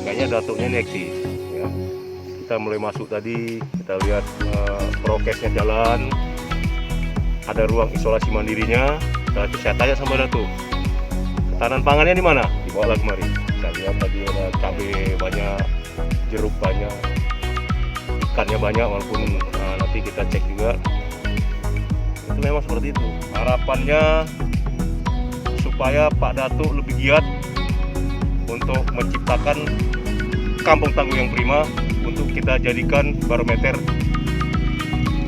kayaknya datuknya ini eksis ya. Kita mulai masuk tadi, kita lihat prokesnya jalan, ada ruang isolasi mandirinya. Saya tanya sama datuk, ketahanan pangannya di mana? Dibawa lagi kemari. Saya lihat tadi ada cabai banyak, jeruk banyak, ikannya banyak, walaupun nanti kita cek juga. Itu memang seperti itu. Harapannya supaya Pak Datuk lebih giat untuk menciptakan kampung tangguh yang prima untuk kita jadikan barometer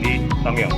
di Tamiang.